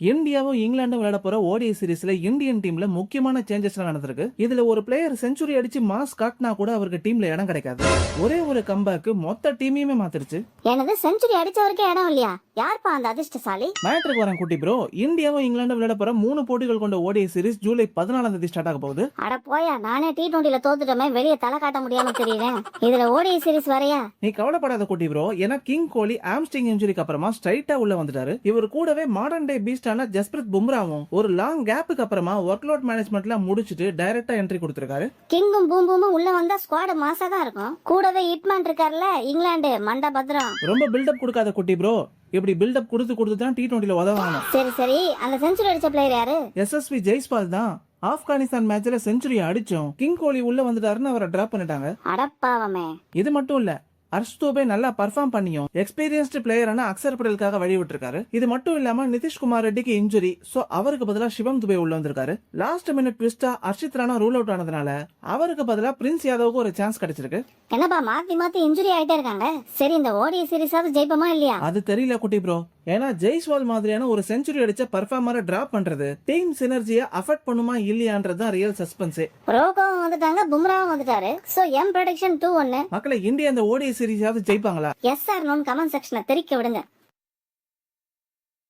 இந்தியாவும் இங்கிலாந்தும் விளையாட போற ஓடிஐ சீரிஸ்ல இந்தியன் டீம்ல முக்கியமான சேஞ்சஸ் நடந்திருக்கு. இதுல ஒரு பிளேயர் செஞ்சுரி அடிச்சு மாஸ் காட்டினா கூட அவருக்கு டீம்ல இடம் கிடைக்காது. ஒரே ஒரு கம்பேக் மொத்த டீமையுமே மாத்திருச்சு. எனது செஞ்சுரி அடிச்சவருக்கே இடம் இல்லையா? யார்ப்பா அந்த அதிர்ஷ்டசாலி? மேட்ருக்கு வரேன் குட்டி ப்ரோ. இந்தியாவும் இங்கிலாந்தும் விளையாட போற 3 போட்டிகள் கொண்ட ஓடிஐ சீரிஸ் ஜூலை 14 ஸ்டார்ட் ஆக போகுது. அட போயா, நானே T20ல தோத்துட்டமே, வெளியே தலை காட்ட முடியாம தெரியுறேன். இதுல ஓடிஐ சீரிஸ் வரையா? நீ கவலைப்படாத குட்டி ப்ரோ. ஏன்னா கிங் கோலி ஆம்ஸ்டிங் இன்ஜுரிக்கு அப்புறமா ஸ்ட்ரைட்டா உள்ள வந்துட்டாரு. இவர் கூடவே மாடர்ன் டே பீஸ்டான ஜஸ்பிரித் பும்ராவும் ஒரு லாங் கேப்புக்கு அப்புறமா ஒர்க்லோட் மேனேஜ்மெண்ட்ல முடிச்சிட்டு டைரக்டா என்ட்ரி கொடுத்திருக்காரு. கிங்கும் பூம்பூமும் உள்ள வந்தா ஸ்குவாட் மாசா தான் இருக்கும். கூடவே ஹிட்மேன் இருக்கார்ல, இங்கிலாந்து மண்ட பத்திரம். ரொம்ப பில்டப் கொடுக்காத குட்டி ப்ரோ. இப்படி பில்டப் கொடுத்து தான் T20ல உதவாங்க. சரி, அந்த செஞ்சுரி அடிச்ச பிளேயர் யாரு? எஸ்எஸ்வி ஜெய்ஸ்வால் தான். ஆப்கானிஸ்தான் மேட்ச்ல செஞ்சுரி அடிச்சோம். கிங் கோலி உள்ள வந்துட்டாருன்னு அவரை டிராப் பண்ணிட்டாங்க. அடப்பாவமே. இது மட்டும் இல்ல, ஹர்ஷ்தோபே நல்லா பர்ஃபார்ம் பண்ணியும் எக்ஸ்பீரியன்ஸ்டு பிளேயரான அக்சர் பட்டேலுக்காக வழி விட்டுருக்காரு. இது மட்டும் இல்லாம நிதிஷ்குமார் ரெட்டிக்கு இன்ஜுரி, சோ அவருக்கு பதிலா சிவம் துபே உள்ள வந்திருக்காரு. லாஸ்ட் மினிட் ட்விஸ்டா ஹர்ஷித் ராணா ரூல் அவுட் ஆனதுனால அவருக்கு பதிலா பிரின்ஸ் யாதவுக்கு ஒரு சான்ஸ் கிடைச்சிருக்கு. என்னப்பா மாத்தி இன்ஜுரி ஆயிட்டே இருக்காங்க. சரி, இந்த ஓடிஐ சீரிஸாவது ஜெயிப்போமா இல்லையா? அது தெரியல குட்டி ப்ரோ. ஏன்னா ஜெய்ஸ்வால் மாதிரியான ஒரு செஞ்சுரி அடிச்ச பர்ஃபார்மரை டிராப் பண்றது டீம் சினர்ஜியை அஃபெக்ட் பண்ணுமா இல்லையான்றது தான் ரியல் சஸ்பென்ஸ். ரோகோவும் வந்துட்டாங்க, பும்ராவும் வந்துட்டாரு. So M prediction 2-1. மக்களை, இந்தியா இந்த ஓடிஐ சீரிஸாவது ஜெயிப்பாங்களா? எஸ் ஆர் நோன்னு கமெண்ட் செக்ஷன்ல தெரிவிக்க விடுங்க.